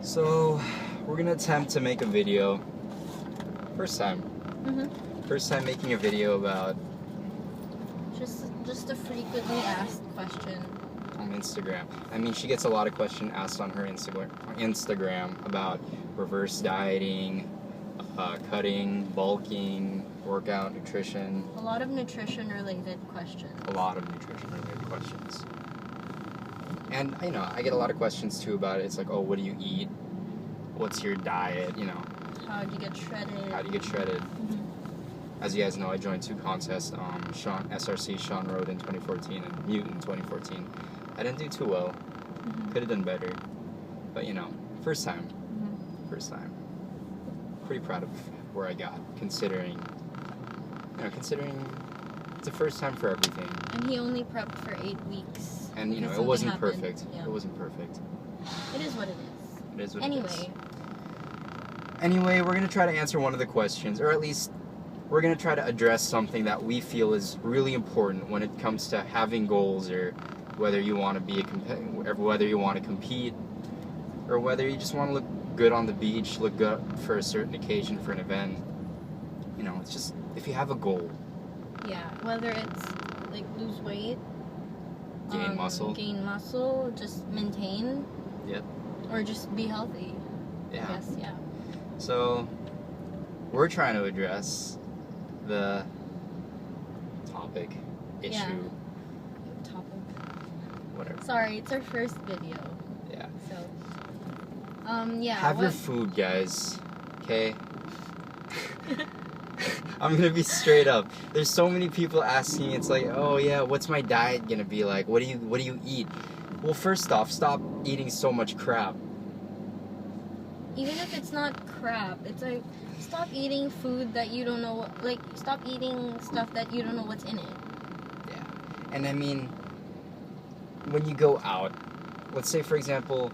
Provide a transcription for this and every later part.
So, we're gonna attempt to make a video. First time. First time making a video about Just a frequently asked question. on Instagram. I mean, she gets a lot of questions asked on her Instagram about reverse dieting, cutting, bulking, workout, nutrition. A lot of nutrition-related questions. A lot of nutrition-related questions. And, you know, I get a lot of questions, too, about it. It's like, oh, what do you eat? What's your diet? You know. How do you get shredded? How do you get shredded? As you guys know, I joined 2 contests. SRC Sean Road in 2014 and Mute in 2014. I didn't do too well. Could have done better. But, you know, first time. First time. Pretty proud of where I got, considering it's the first time for everything. And he only prepped for 8 weeks. And, you know, because it wasn't something happened. perfect. Yeah. It wasn't perfect. It is what it is. It is what it is. Anyway, we're going to try to answer one of the questions, or at least we're going to try to address something that we feel is really important when it comes to having goals, or whether you want to whether you want to compete, or whether you just want to look good on the beach, look good for a certain occasion, for an event. You know, it's just, if you have a goal. yeah, whether it's like lose weight, Gain muscle, just maintain, Yep. or just be healthy. Yeah. I guess, yeah. So, we're trying to address the topic, issue, Yeah. Topic. whatever. Sorry, it's our first video. Yeah. So, yeah. Have your food, guys. Okay? I'm gonna be straight up. There's so many people asking. It's like, oh yeah, what's my diet gonna be like? What do you eat? Well, first off, stop eating so much crap. Even if it's not crap, it's like, stop eating food that you don't know. Like, stop eating stuff that you don't know what's in it. Yeah. And I mean, when you go out, let's say for example,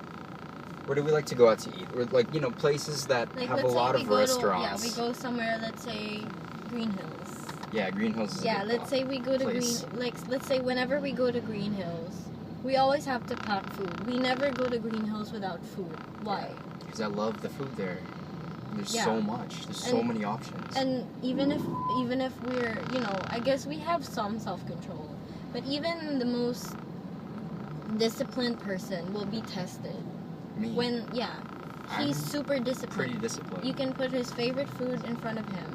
where do we like to go out to eat? Or like, you know, places that Like, have a let's say lot we of go restaurants. we go somewhere. Let's say Green Hills. Yeah, Green Hills is a Yeah, good let's say we go to place. let's say whenever we go to Green Hills, we always have to pack food. We never go to Green Hills without food. Why? Because I love the food there. There's Yeah. so much. There's so many options. And even if we're, you know, I guess we have some self-control, but even the most disciplined person will be tested. Me, When, yeah, he's I'm super disciplined. pretty disciplined. You can put his favorite food in front of him.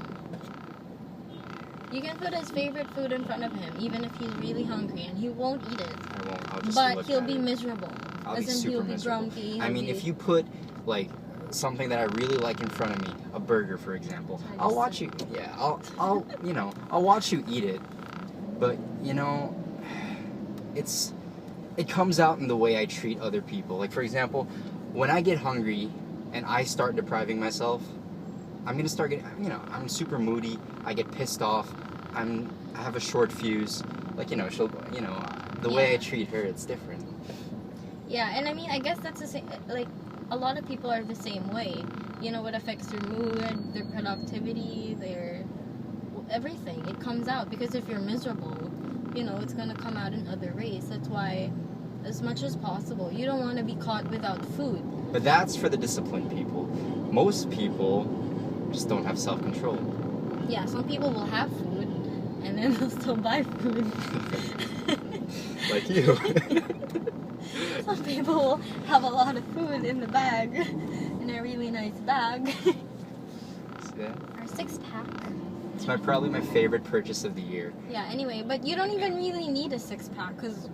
You can put his favorite food in front of him, even if he's really hungry, and he won't eat it. I won't. I'll just But look he'll at be it. miserable. I'll As be in, super he'll be miserable. grumpy. I mean, if you put like something that I really like in front of me, a burger, for example, I I'll just watch you. Yeah, I'll you know, I'll watch you eat it. But you know, it comes out in the way I treat other people. Like for example, when I get hungry and I start depriving myself, I'm gonna start getting, you know, I'm super moody. I get pissed off. I have a short fuse. Like, you know, the way I Yeah. treat her, it's different. Yeah, and I mean, I guess that's the same. Like, a lot of people are the same way. You know, it affects their mood, their productivity, their everything. It comes out because if you're miserable, you know, it's gonna come out in other ways. That's why, as much as possible, you don't want to be caught without food. But that's for the disciplined people. Most people just don't have self-control. Yeah, some people will have food, and then they'll still buy food. Like you. Some people will have a lot of food in the bag, in a really nice bag. See that? Our 6-pack. It's probably my favorite purchase of the year. Yeah, anyway, but you don't even really need a 6-pack, because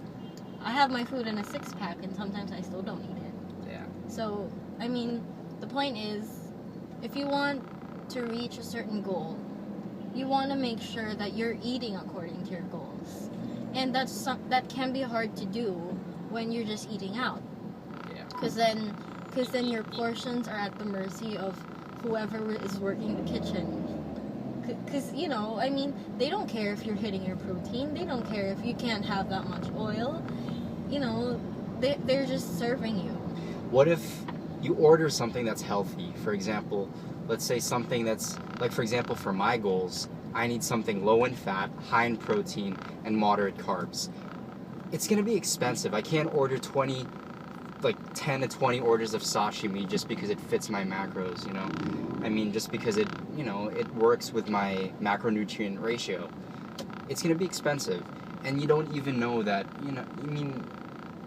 I have my food in a 6-pack, and sometimes I still don't eat it. Yeah. So, I mean, the point is, if you want to reach a certain goal, you want to make sure that you're eating according to your goals. And that can be hard to do when you're just eating out. Yeah. Because then your portions are at the mercy of whoever is working the kitchen. Because, you know, I mean, they don't care if you're hitting your protein. They don't care if you can't have that much oil. You know, they're just serving you. What if you order something that's healthy? For example, let's say something that's, like for example, for my goals, I need something low in fat, high in protein, and moderate carbs. It's going to be expensive. I can't order 20 like 10 to 20 orders of sashimi just because it fits my macros, you know? I mean, just because it, you know, it works with my macronutrient ratio. It's going to be expensive. And you don't even know that, you know, I mean,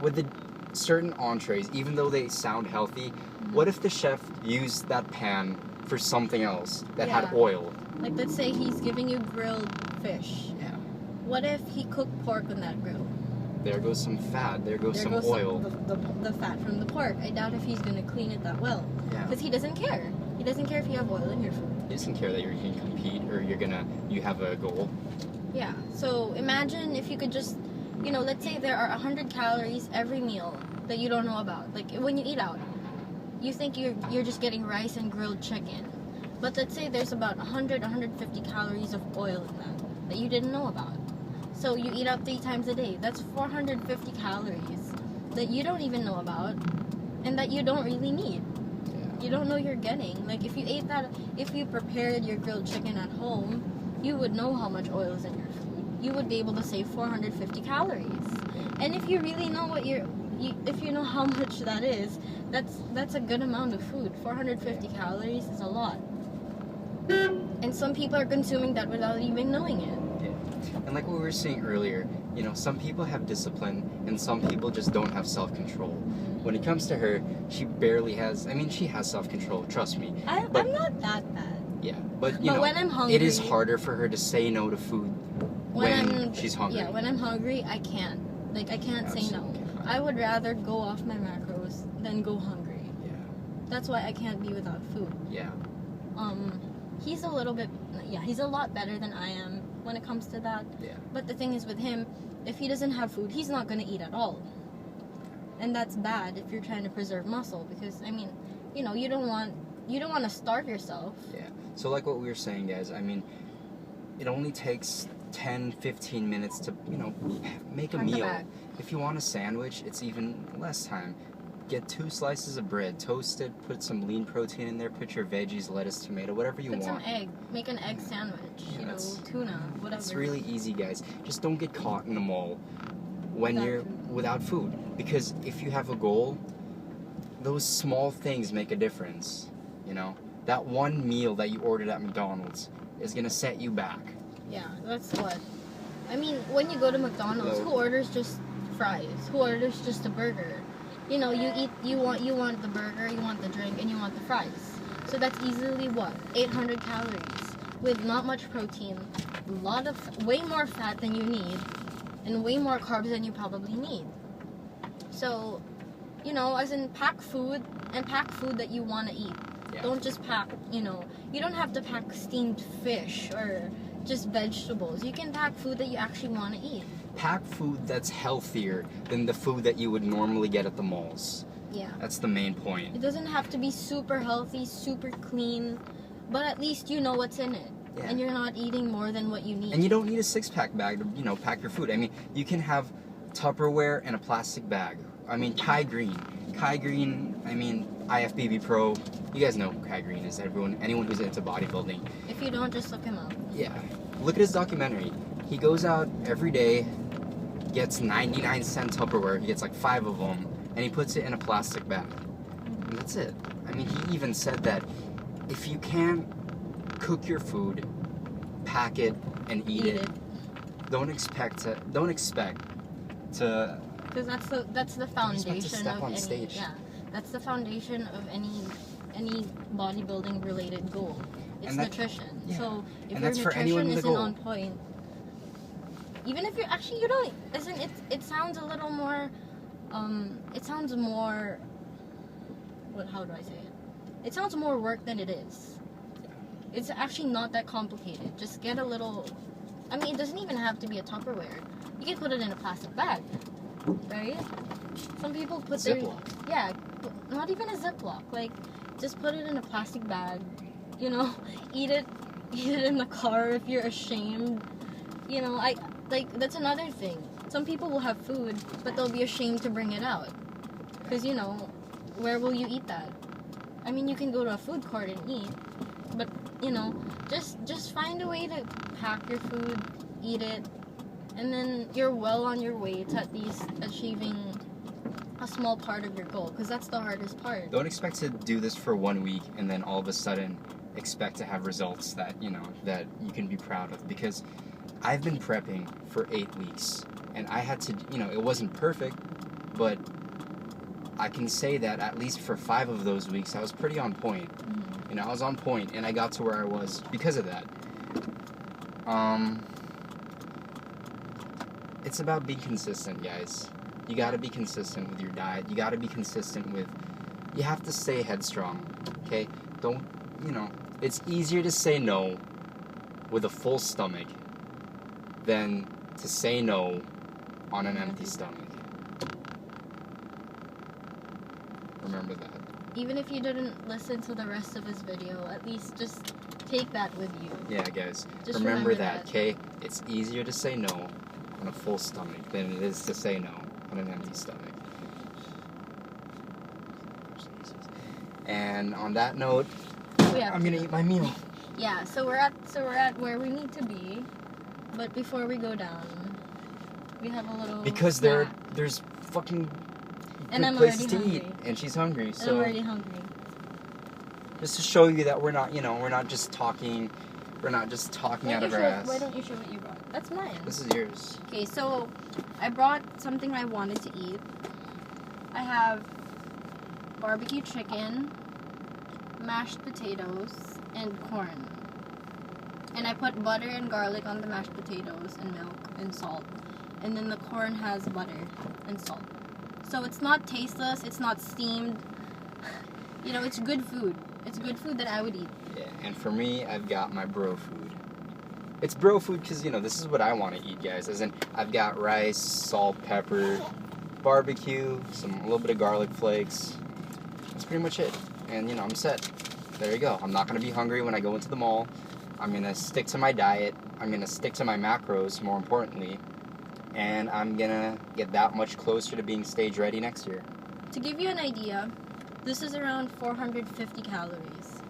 with the certain entrees, even though they sound healthy, what if the chef used that pan for something else that had oil? Like, let's say he's giving you grilled fish. Yeah. What if he cooked pork on that grill? There goes some fat. There goes some oil. The fat from the pork. I doubt if he's going to clean it that well. Yeah. Because he doesn't care. He doesn't care if you have oil in your food. He doesn't care that you're going to compete or you have a goal. Yeah. So imagine if you could just, you know, let's say there are 100 calories every meal that you don't know about. Like when you eat out, you think you're just getting rice and grilled chicken. But let's say there's about 150 calories of oil in that you didn't know about. So you eat out 3 times a day. That's 450 calories that you don't even know about and that you don't really need. Yeah. You don't know you're getting. Like if you ate that, if you prepared your grilled chicken at home, you would know how much oil is in your food. You would be able to save 450 calories. And if you really know if you know how much that is, that's a good amount of food. 450 calories is a lot. And some people are consuming that without even knowing it. Yeah. And like what we were saying earlier, you know, some people have discipline and some people just don't have self-control. When it comes to her, she barely has, I mean, she has self-control, trust me. I'm not that bad. Yeah, but you know, when I'm hungry, it is harder for her to say no to food when she's hungry. Yeah, when I'm hungry, I can't. Like, I can't say no. I would rather go off my macros than go hungry. Yeah. That's why I can't be without food. Yeah. He's a lot better than I am when it comes to that. Yeah. But the thing is with him, if he doesn't have food, he's not going to eat at all. And that's bad if you're trying to preserve muscle because, I mean, you know, you don't want to starve yourself. Yeah. So like what we were saying, guys, I mean, it only takes 10, 15 minutes to, you know, make a meal. If you want a sandwich, it's even less time. Get 2 slices of bread, toast it, put some lean protein in there, put your veggies, lettuce, tomato, whatever you want. Put some egg. Make an egg sandwich. Yeah, you know, tuna, whatever. It's really easy, guys. Just don't get caught in the mall when you're without food. Because if you have a goal, those small things make a difference, you know? That one meal that you ordered at McDonald's is going to set you back. Yeah, that's what. I mean, when you go to McDonald's, who orders just fries? Who orders just a burger? You know, you want the burger, you want the drink, and you want the fries. So that's easily what? 800 calories with not much protein, way more fat than you need, and way more carbs than you probably need. So, you know, as in pack food that you want to eat. Yeah. Don't just pack, you know, you don't have to pack steamed fish or just vegetables. You can pack food that you actually want to eat. Pack food that's healthier than the food that you would normally get at the malls. Yeah. That's the main point. It doesn't have to be super healthy, super clean, but at least you know what's in it. Yeah. And you're not eating more than what you need. And you don't need a 6-pack bag to, you know, pack your food. I mean, you can have Tupperware and a plastic bag. I mean, Kai Green, I mean, IFBB Pro. You guys know who Kai Green is. Anyone who's into bodybuilding. If you don't, just look him up. Yeah. Look at his documentary. He goes out every day, gets 99-cent Tupperware. He gets like 5 of them, and he puts it in a plastic bag. And that's it. I mean, he even said that if you can't cook your food, pack it and eat it. Don't expect to. Because that's the foundation of any. Stage. Yeah, that's the foundation of any bodybuilding related goal. It's nutrition. Yeah. So if your nutrition isn't on point, even if you don't. It sounds a little more. It sounds more. How do I say it? It sounds more work than it is. It's actually not that complicated. Just get a little. I mean, it doesn't even have to be a Tupperware. You can put it in a plastic bag, right? Some people put Ziploc. Not even a Ziploc. Like, just put it in a plastic bag. You know, eat it in the car if you're ashamed. You know, that's another thing. Some people will have food, but they'll be ashamed to bring it out. Because, you know, where will you eat that? I mean, you can go to a food court and eat, but, you know, just find a way to pack your food, eat it, and then you're well on your way to at least achieving a small part of your goal, because that's the hardest part. Don't expect to do this for 1 week and then all of a sudden expect to have results that, that you can be proud of. Because I've been prepping for 8 weeks, and I had to, it wasn't perfect, but I can say that at least for 5 of those weeks, I was pretty on point. I was on point, and I got to where I was because of that. It's about being consistent, guys. You gotta be consistent with your diet. You gotta be consistent with... You have to stay headstrong, okay? Don't, it's easier to say no with a full stomach than to say no on an empty stomach. Remember that. Even if you didn't listen to the rest of his video, at least just take that with you. Yeah, guys. Just remember that, okay? It's easier to say no on a full stomach than it is to say no on an empty stomach. And on that note, I'm gonna eat my meal. Yeah, so we're at where we need to be, but before we go down, we have a little because snack. there's fucking and good I'm places already to hungry. eat, and she's hungry. And So I'm already hungry. just to show you that we're not just talking out of our ass. Why don't you show what you brought? That's mine. This is yours. Okay, so I brought something I wanted to eat. I have barbecue chicken, mashed potatoes, and corn. And I put butter and garlic on the mashed potatoes and milk and salt. And then the corn has butter and salt. So it's not tasteless, it's not steamed. It's good food. It's good food that I would eat. Yeah, and for me, I've got my bro food. It's bro food because, this is what I want to eat, guys. As in, I've got rice, salt, pepper, barbecue, a little bit of garlic flakes. That's pretty much it. And, I'm set. There you go. I'm not going to be hungry when I go into the mall. I'm going to stick to my diet. I'm going to stick to my macros, more importantly. And I'm going to get that much closer to being stage ready next year. To give you an idea, this is around 450 calories.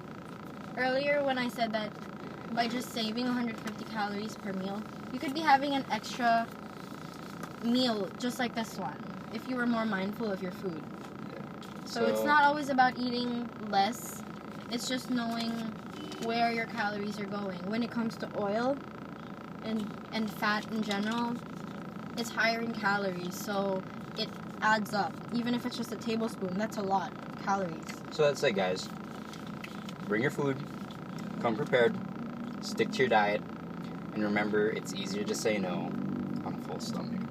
Earlier when I said that by just saving 150 calories per meal, you could be having an extra meal just like this one if you were more mindful of your food. Yeah. So it's not always about eating less, it's just knowing where your calories are going. When it comes to oil and fat in general, it's higher in calories, so it adds up. Even if it's just a tablespoon, that's a lot of calories. So that's it, guys. Bring your food, come prepared, stick to your diet, and remember, it's easier to say no on a full stomach.